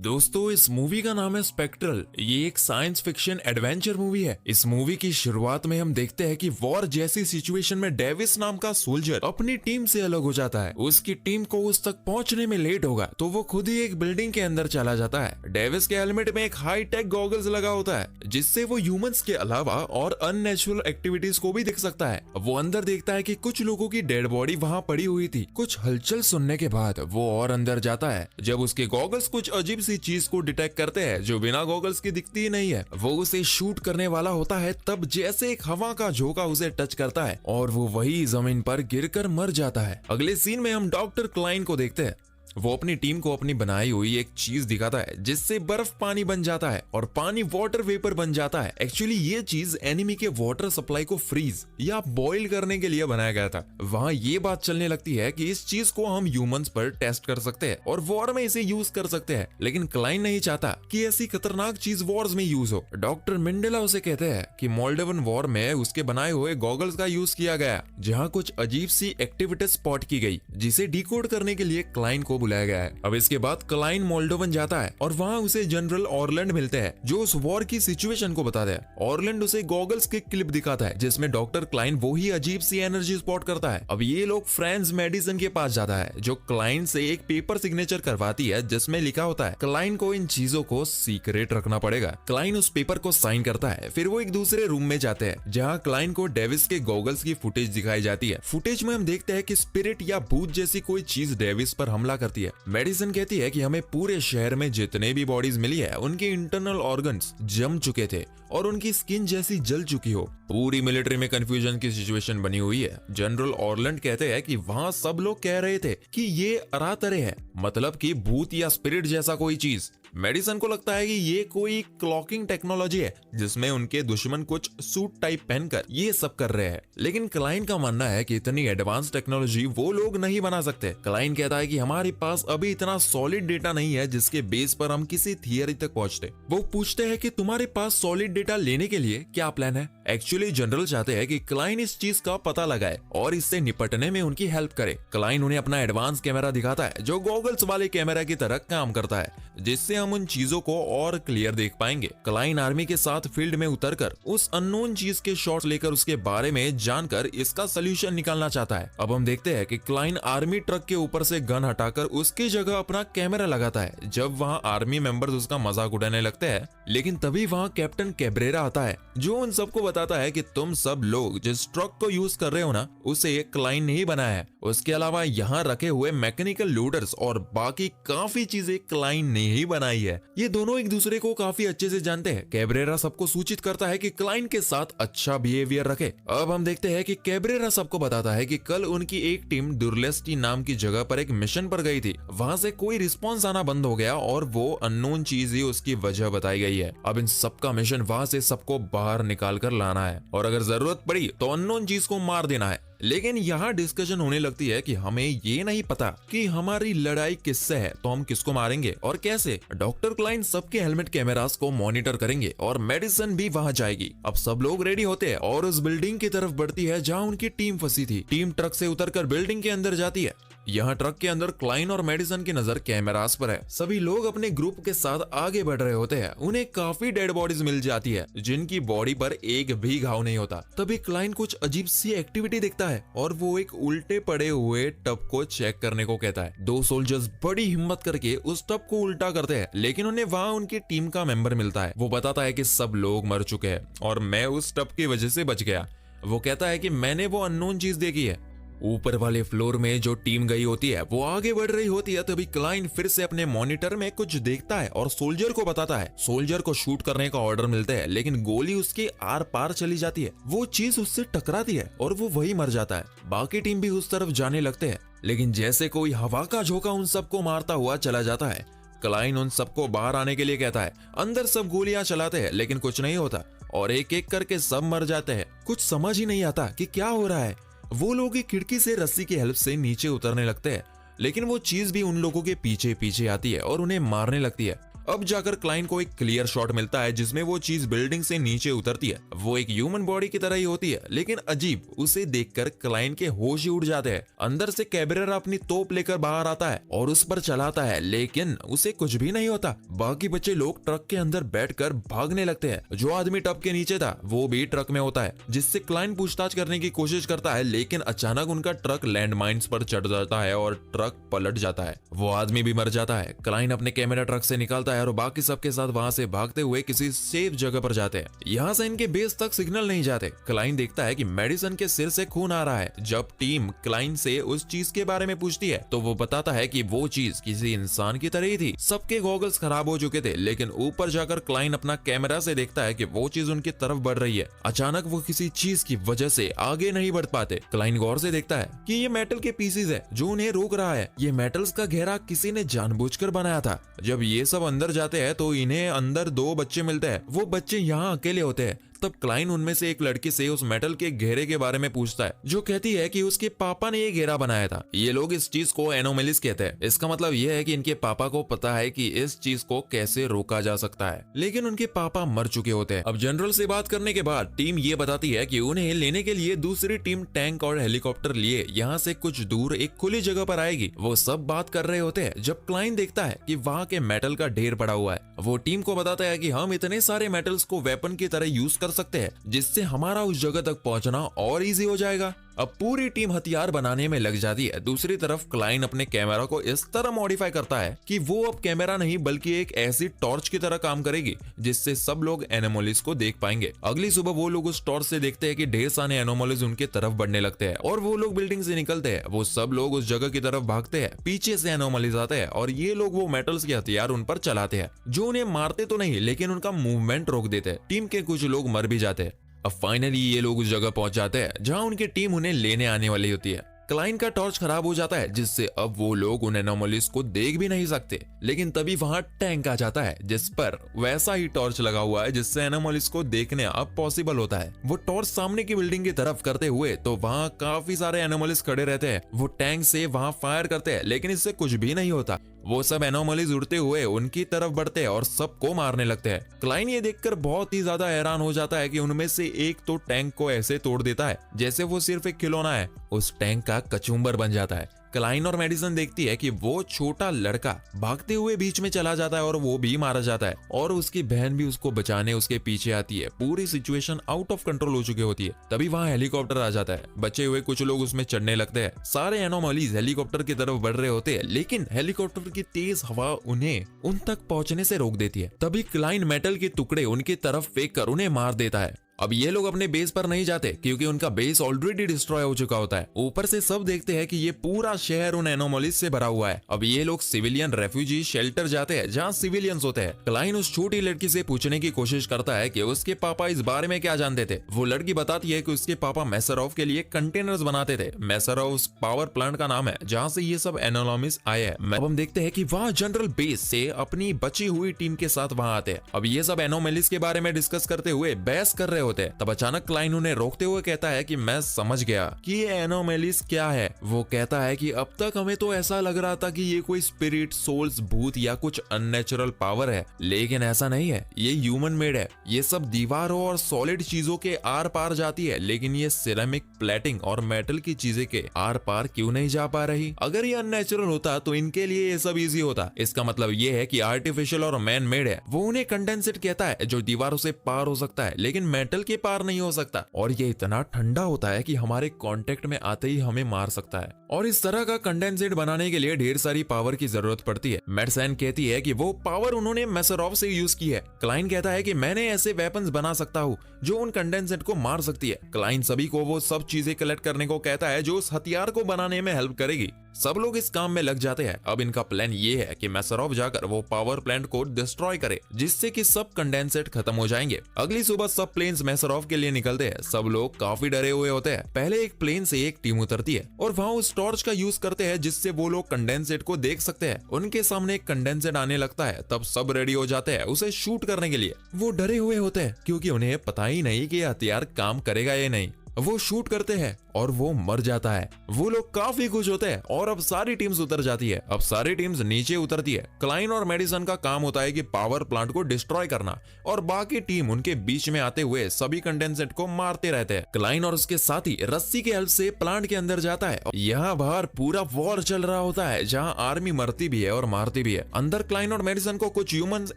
दोस्तों इस मूवी का नाम है स्पेक्ट्रल। ये एक साइंस फिक्शन एडवेंचर मूवी है। इस मूवी की शुरुआत में हम देखते हैं कि वॉर जैसी सिचुएशन में डेविस नाम का सोल्जर अपनी टीम से अलग हो जाता है। उसकी टीम को उस तक पहुंचने में लेट होगा तो वो खुद ही एक बिल्डिंग के अंदर चला जाता है। डेविस के हेलमेट में एक हाई टेक गॉगल्स लगा होता है जिससे वो ह्यूमंस के अलावा और अननेचुरल एक्टिविटीज को भी दिख सकता है। वो अंदर देखता है कि कुछ लोगों की डेड बॉडी वहाँ पड़ी हुई थी। कुछ हलचल सुनने के बाद वो और अंदर जाता है। जब उसके गॉगल्स कुछ अजीब सी चीज को डिटेक्ट करते हैं जो बिना गॉगल्स के दिखती ही नहीं है, वो उसे शूट करने वाला होता है। तब जैसे एक हवा का झोंका उसे टच करता है और वो वही जमीन पर गिरकर मर जाता है। अगले सीन में हम डॉक्टर क्लाइन को देखते हैं। वो अपनी टीम को अपनी बनाई हुई एक चीज दिखाता है जिससे बर्फ पानी बन जाता है और पानी वाटर वेपर बन जाता है। एक्चुअली ये चीज एनिमी के वाटर सप्लाई को फ्रीज या बॉईल करने के लिए बनाया गया था। वहाँ ये बात चलने लगती है कि इस चीज को हम ह्यूमंस पर टेस्ट कर सकते हैं और वॉर में इसे यूज कर सकते हैं, लेकिन क्लाइन नहीं चाहता कि ऐसी खतरनाक चीज वॉर्स में यूज हो। डॉक्टर मेंडेला उसे कहते हैं कि मोल्डोवन वॉर में उसके बनाए हुए गॉगल्स का यूज किया गया, जहाँ कुछ अजीब सी एक्टिविटी स्पॉट की गई जिसे डिकोड करने के लिए क्लाइन को बुलाया गया है। अब इसके बाद क्लाइन मोल्डोवन जाता है और वहाँ उसे जनरल ऑरलैंड मिलते हैं जो उस वॉर की सिचुएशन को बताते हैं। ऑरलैंड उसे गॉगल्स के क्लिप दिखाता है जिसमें डॉक्टर क्लाइन वो ही अजीब सी एनर्जी स्पॉट करता है। अब ये लोग फ्रांस मेडिसन के पास जाता है जो क्लाइन से एक पेपर सिग्नेचर करवाती है जिसमें लिखा होता है क्लाइन को इन चीजों को सीक्रेट रखना पड़ेगा। क्लाइन उस पेपर को साइन करता है। फिर वो एक दूसरे रूम में जाते हैं जहाँ क्लाइन को डेविस के गॉगल्स की फुटेज दिखाई जाती है। फुटेज में हम देखते हैं कि स्पिरिट या भूत जैसी कोई चीज डेविस पर हमला करती है। मेडिसन कहती है कि हमें पूरे शहर में जितने भी बॉडीज मिली है उनके इंटरनल ऑर्गन्स जम चुके थे और उनकी स्किन जैसी जल चुकी हो। पूरी मिलिट्री में कंफ्यूजन की सिचुएशन बनी हुई है। जनरल ऑरलैंड कहते हैं कि वहाँ सब लोग कह रहे थे कि ये अरातरे है, मतलब कि भूत या स्पिरिट जैसा कोई चीज। मेडिसन को लगता है कि ये कोई क्लॉकिंग टेक्नोलॉजी है जिसमें उनके दुश्मन कुछ सूट टाइप पहनकर ये सब कर रहे हैं, लेकिन क्लाइन का मानना है कि इतनी एडवांस टेक्नोलॉजी वो लोग नहीं बना सकते। क्लाइन कहता है कि हमारे पास अभी इतना सॉलिड डेटा नहीं है जिसके बेस पर हम किसी थियरी तक पहुंचते। वो पूछते हैं कि तुम्हारे पास सॉलिड डेटा लेने के लिए क्या प्लान है। एक्चुअली जनरल चाहते हैं कि क्लाइन इस चीज का पता लगाए और इससे निपटने में उनकी हेल्प करे। क्लाइन उन्हें अपना एडवांस कैमरा दिखाता है जो गॉगल्स वाले कैमरा की तरह काम करता है, जिससे हम उन चीजों को और क्लियर देख पाएंगे। क्लाइन आर्मी के साथ फील्ड में उतरकर उस अननोन चीज के शॉट्स लेकर उसके बारे में जानकर इसका सोल्यूशन निकालना चाहता है। अब हम देखते हैं कि क्लाइन आर्मी ट्रक के ऊपर से गन हटाकर उसकी जगह अपना कैमरा लगाता है। जब वहाँ आर्मी मेंबर्स उसका मजाक उड़ाने लगते हैं, लेकिन तभी वहाँ कैप्टन कैब्रेरा आता है जो उन सबको बताता है कि तुम सब लोग जिस ट्रक को यूज कर रहे हो ना, उसे क्लाइन ने ही बनाया है। उसके अलावा यहाँ रखे हुए मैकेनिकल लोडर्स और बाकी काफी चीजें क्लाइन ने ही बनाई है। ये दोनों एक दूसरे को काफी अच्छे से जानते हैं। कैब्रेरा सबको सूचित करता है कि क्लाइन के साथ अच्छा बिहेवियर रखे। अब हम देखते हैं कि कैब्रेरा सबको बताता है कि कल उनकी एक टीम दुर्लेस्टी नाम की जगह पर एक मिशन पर गई थी। वहां से कोई रिस्पॉन्स आना बंद हो गया और वो अननोन चीज ही उसकी वजह बताई गई है। अब इन सबका मिशन वहां से सबको बाहर निकाल कर लाना है और अगर जरूरत पड़ी तो अननोन चीज को मार देना है। लेकिन यहाँ डिस्कशन होने लगती है कि हमें ये नहीं पता कि हमारी लड़ाई किससे है, तो हम किसको मारेंगे और कैसे। डॉक्टर क्लाइन सबके हेलमेट कैमरास को मॉनिटर करेंगे और मेडिसन भी वहाँ जाएगी। अब सब लोग रेडी होते हैं और उस बिल्डिंग की तरफ बढ़ती है जहाँ उनकी टीम फंसी थी। टीम ट्रक से उतरकर बिल्डिंग के अंदर जाती है। यहाँ ट्रक के अंदर क्लाइन और मेडिसन की नजर कैमरास पर है। सभी लोग अपने ग्रुप के साथ आगे बढ़ रहे होते हैं। उन्हें काफी डेड बॉडीज मिल जाती है जिनकी बॉडी पर एक भी घाव नहीं होता। तभी क्लाइन कुछ अजीब सी एक्टिविटी देखता है और वो एक उल्टे पड़े हुए टब को चेक करने को कहता है। दो सोल्जर्स बड़ी हिम्मत करके उस टब को उल्टा करते हैं, लेकिन उन्हें वहाँ उनकी टीम का मेंबर मिलता है। वो बताता है कि सब लोग मर चुके हैं और मैं उस टब की वजह से बच गया। वो कहता है कि मैंने वो अननोन चीज देखी है। ऊपर वाले फ्लोर में जो टीम गई होती है वो आगे बढ़ रही होती है। तभी क्लाइन फिर से अपने मॉनिटर में कुछ देखता है और सोल्जर को बताता है। सोल्जर को शूट करने का ऑर्डर मिलता है, लेकिन गोली उसके आर पार चली जाती है। वो चीज उससे टकराती है और वो वही मर जाता है। बाकी टीम भी उस तरफ जाने लगते हैं, लेकिन जैसे कोई हवा का झोंका उन सबको मारता हुआ चला जाता है। क्लाइन उन सबको बाहर आने के लिए कहता है। अंदर सब गोलियां चलाते हैं लेकिन कुछ नहीं होता और एक एक करके सब मर जाते हैं। कुछ समझ ही नहीं आता कि क्या हो रहा है। वो लोग एक खिड़की से रस्सी की हेल्प से नीचे उतरने लगते हैं, लेकिन वो चीज भी उन लोगों के पीछे पीछे आती है और उन्हें मारने लगती है। अब जाकर क्लाइन को एक क्लियर शॉट मिलता है जिसमें वो चीज बिल्डिंग से नीचे उतरती है। वो एक ह्यूमन बॉडी की तरह ही होती है, लेकिन अजीब, उसे देखकर क्लाइन के होश ही उड़ जाते हैं। अंदर से कैबरेरा अपनी तोप लेकर बाहर आता है और उस पर चलाता है, लेकिन उसे कुछ भी नहीं होता। बाकी बच्चे लोग ट्रक के अंदर बैठकर भागने लगते हैं। जो आदमी टब के नीचे था वो भी ट्रक में होता है, जिससे क्लाइन पूछताछ करने की कोशिश करता है, लेकिन अचानक उनका ट्रक लैंड माइन्स पर चढ़ जाता है और ट्रक पलट जाता है। वो आदमी भी मर जाता है। क्लाइन अपने कैमरा ट्रक से निकालता है और बाकी सबके साथ वहां से भागते हुए किसी सेफ जगह पर जाते हैं। यहाँ से इनके बेस तक सिग्नल नहीं जाते। क्लाइन देखता है कि मेडिसन के सिर से खून आ रहा है। जब टीम क्लाइन से उस चीज के बारे में पूछती है तो वो बताता है कि वो चीज किसी इंसान की तरह ही थी। सबके गॉगल्स खराब हो चुके थे, लेकिन ऊपर जाकर क्लाइन अपना कैमरा से देखता है कि वो चीज उनकी तरफ बढ़ रही है। अचानक वो किसी चीज की वजह से आगे नहीं बढ़ पाते। क्लाइन गौर से देखता है कि ये मेटल के पीसेस है जो उन्हें रोक रहा है। ये मेटल्स का घेरा किसी ने जानबूझकर बनाया था। जब ये सब अंदर जाते हैं तो इन्हें अंदर 2 बच्चे मिलते हैं। वो बच्चे यहाँ अकेले होते हैं। तब क्लाइन उनमें से एक लड़की से उस मेटल के घेरे के बारे में पूछता है, जो कहती है कि उसके पापा ने ये घेरा बनाया था। ये लोग इस चीज को एनोमेलिस कहते हैं। इसका मतलब ये है कि इनके पापा को पता है कि इस चीज को कैसे रोका जा सकता है, लेकिन उनके पापा मर चुके होते हैं। अब जनरल से बात करने के बाद टीम ये बताती है कि उन्हें लेने के लिए दूसरी टीम टैंक और हेलीकॉप्टर लिए यहाँ से कुछ दूर एक खुली जगह पर आएगी। वो सब बात कर रहे होते हैं जब क्लाइन देखता है कि वहाँ के मेटल का ढेर पड़ा हुआ है। वो टीम को बताता है कि हम इतने सारे मेटल्स को वेपन की तरह यूज कर सकते हैं, जिससे हमारा उस जगह तक पहुंचना और इजी हो जाएगा। अब पूरी टीम हथियार बनाने में लग जाती है। दूसरी तरफ क्लाइन अपने कैमरा को इस तरह मॉडिफाई करता है कि वो अब कैमरा नहीं बल्कि एक ऐसी टॉर्च की तरह काम करेगी, जिससे सब लोग एनोमलीज को देख पाएंगे। अगली सुबह वो लोग उस टॉर्च से देखते हैं कि ढेर सारे एनोमलीज उनके तरफ बढ़ने लगते हैं और वो लोग बिल्डिंग से निकलते हैं। वो सब लोग उस जगह की तरफ भागते हैं। पीछे से एनोमलीज आते हैं और ये लोग वो मेटल्स के हथियार उन पर चलाते हैं, जो उन्हें मारते तो नहीं लेकिन उनका मूवमेंट रोक देते हैं। टीम के कुछ लोग मर भी जाते हैं। अब फाइनली ये लोग उस जगह पहुंच जाते हैं जहां उनकी टीम उन्हें लेने आने वाली होती है। क्लाइन का टॉर्च खराब हो जाता है, जिससे अब वो लोग उन एनोमलीज को देख भी नहीं सकते। लेकिन तभी वहां टैंक आ जाता है जिस पर वैसा ही टॉर्च लगा हुआ है, जिससे एनोमलीज को देखने अब पॉसिबल होता है। वो टॉर्च सामने की बिल्डिंग की तरफ करते हुए तो वहां काफी सारे एनोमलीज खड़े रहते हैं। वो टैंक से वहां फायर करते हैं, लेकिन इससे कुछ भी नहीं होता। वो सब एनोमलीज उड़ते हुए उनकी तरफ बढ़ते हैं और सबको मारने लगते हैं। क्लाइन ये देखकर बहुत ही ज्यादा हैरान हो जाता है कि उनमें से एक तो टैंक को ऐसे तोड़ देता है जैसे वो सिर्फ एक खिलौना है। उस टैंक का कचूम्बर बन जाता है। क्लाइन और मेडिसन देखती है कि वो छोटा लड़का भागते हुए बीच में चला जाता है और वो भी मारा जाता है और उसकी बहन भी उसको बचाने उसके पीछे आती है। पूरी सिचुएशन आउट ऑफ कंट्रोल हो चुकी होती है। तभी वहाँ हेलीकॉप्टर आ जाता है। बचे हुए कुछ लोग उसमें चढ़ने लगते हैं। सारे एनोमलीज हेलीकॉप्टर की तरफ बढ़ रहे होते हैं, लेकिन हेलीकॉप्टर की तेज हवा उन्हें उन तक पहुंचने से रोक देती है। तभी क्लाइन मेटल के टुकड़े उनकी तरफ फेंक कर उन्हें मार देता है। अब ये लोग अपने बेस पर नहीं जाते क्योंकि उनका बेस ऑलरेडी डिस्ट्रॉय हो चुका होता है। ऊपर से सब देखते हैं कि ये पूरा शहर उन एनोमलीज से भरा हुआ है। अब ये लोग सिविलियन रेफ्यूजी शेल्टर जाते हैं जहाँ सिविलियंस होते हैं। क्लाइन उस छोटी लड़की से पूछने की कोशिश करता है कि उसके पापा इस बारे में क्या जानते थे। वो लड़की बताती है कि उसके पापा मैसरोव के लिए कंटेनर्स बनाते थे। मैसरोव पावर प्लांट का नाम है जहाँ से ये सब एनोमलीज आए हैं। अब हम देखते हैं कि वहाँ जनरल बेस से अपनी बची हुई टीम के साथ वहाँ आते हैं। अब ये सब एनोमलीज के बारे में डिस्कस करते हुए बहस कर रहे होते हैं। तब अचानक क्लाइन उन्हें रोकते हुए कहता है कि मैं समझ गया कि ये एनोमलीज क्या है। वो कहता है कि अब तक हमें तो ऐसा लग रहा था कि ये कोई स्पिरिट, सोल्स, भूत या कुछ अननेचुरल पावर है, लेकिन ऐसा नहीं है। ये ह्यूमन मेड है। ये सब दीवारों और सॉलिड चीजों के आर पार जाती है, लेकिन ये सिरेमिक, प्लेटिंग और मेटल की चीजें के आर पार क्यों नहीं जा पा रही? अगर ये अननेचुरल होता तो इनके लिए ये सब इजी होता। इसका मतलब ये है कि आर्टिफिशियल और मैन मेड है। वो उन्हें कंडेंसेट कहता है जो दीवारों से पार हो सकता है, लेकिन मेटल के पार नहीं हो सकता। और ये इतना ठंडा होता है कि हमारे कांटेक्ट में आते ही हमें मार सकता है। और इस तरह का कंडेंसेट बनाने के लिए ढेर सारी पावर की जरूरत पड़ती है। मेडसन कहती है कि वो पावर उन्होंने मैसरोव से यूज की है। क्लाइन कहता है कि मैंने ऐसे वेपन्स बना सकता हूँ जो उन कंडेंसेट को मार सकती है। क्लाइन सभी को वो सब चीजें कलेक्ट करने को कहता है जो उस हथियार को बनाने में हेल्प करेगी। सब लोग इस काम में लग जाते हैं। अब इनका प्लान ये है कि मैसरोव जाकर वो पावर प्लांट को डिस्ट्रॉय करे, जिससे कि सब कंडेंसेट खत्म हो जाएंगे। अगली सुबह सब प्लेन्स मैसरोव के लिए निकलते हैं। सब लोग काफी डरे हुए होते हैं। पहले एक प्लेन से एक टीम उतरती है और वहाँ उस टॉर्च का यूज करते हैं, जिससे वो लोग कंडेंसेट को देख सकते हैं। उनके सामने एक कंडेंसेट आने लगता है। तब सब रेडी हो जाते हैं उसे शूट करने के लिए। वो डरे हुए होते हैं क्योंकि उन्हें पता ही नहीं कि हथियार काम करेगा या नहीं। वो शूट करते हैं और वो मर जाता है। वो लोग काफी खुश होते हैं और अब सारी टीम्स उतर जाती है। अब सारी टीम्स नीचे उतरती है। क्लाइन और मेडिसन का काम होता है कि पावर प्लांट को डिस्ट्रॉय करना और बाकी टीम उनके बीच में आते हुए सभी कंडेंसेट को मारते रहते हैं। क्लाइन और उसके साथी रस्सी के हेल्प से प्लांट के अंदर जाता है। यहाँ बाहर पूरा वॉर चल रहा होता है जहाँ आर्मी मरती भी है और मारती भी है। अंदर क्लाइन और मेडिसन को कुछ ह्यूमन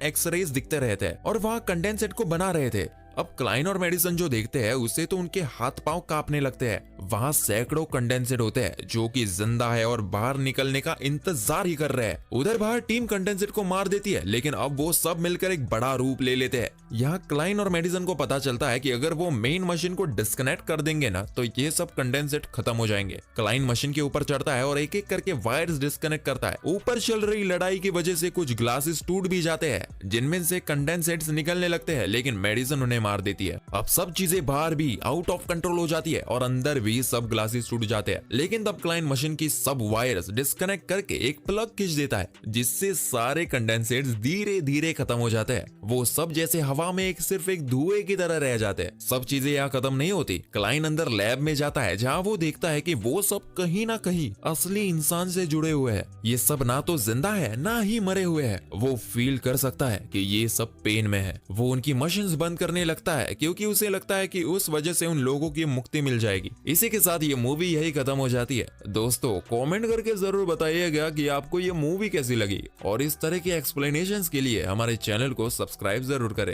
एक्सरेज दिखते रहते हैं और वहाँ कंडेंसेट को बना रहे थे। अब क्लाइन और मेडिसन जो देखते हैं उससे तो उनके हाथ पांव कांपने लगते हैं। वहां सैकड़ों कंडेंसेट होते हैं जो कि जिंदा है और बाहर निकलने का इंतजार ही कर रहे हैं। उधर बाहर टीम कंडेंसेट को मार देती है, लेकिन अब वो सब मिलकर एक बड़ा रूप ले लेते हैं। यहाँ क्लाइन और मेडिसन को पता चलता है कि अगर वो मेन मशीन को डिस्कनेक्ट कर देंगे ना तो ये सब कंडेंसेट खत्म हो जाएंगे। क्लाइन मशीन के ऊपर चढ़ता है और एक एक करके वायर्स डिस्कनेक्ट करता है। ऊपर चल रही लड़ाई की वजह से कुछ ग्लासेस टूट भी जाते हैं जिनमें से कंडेंसेट्स निकलने लगते हैं, लेकिन मेडिसन उन्हें मार देती है। अब सब चीजें बाहर भी आउट ऑफ कंट्रोल हो जाती है और अंदर भी सब ग्लासेस टूट जाते हैं। लेकिन तब क्लाइन मशीन की सब वायर्स डिस्कनेक्ट करके एक प्लग खींच देता है जिससे सारे कंडेंसेट्स धीरे धीरे खत्म हो जाते हैं। वो सब जैसे हवा में सिर्फ एक धुएं की तरह रह जाते हैं। सब चीजें यहाँ खत्म नहीं होती। क्लाइन अंदर लैब में जाता है जहाँ वो देखता है कि वो सब कहीं ना कहीं असली इंसान से जुड़े हुए हैं। ये सब ना तो जिंदा है ना ही मरे हुए हैं। वो फील कर सकता है कि ये सब पेन में है। वो उनकी मशीन्स बंद करने लगता है क्योंकि उसे लगता है कि उस वजह से उन लोगों की मुक्ति मिल जाएगी। इसी के साथ ये मूवी यही खत्म हो जाती है। दोस्तों कमेंट करके जरूर बताइएगा कि आपको ये मूवी कैसी लगी और इस तरह के एक्सप्लेनेशंस के लिए हमारे चैनल को सब्सक्राइब जरूर करें।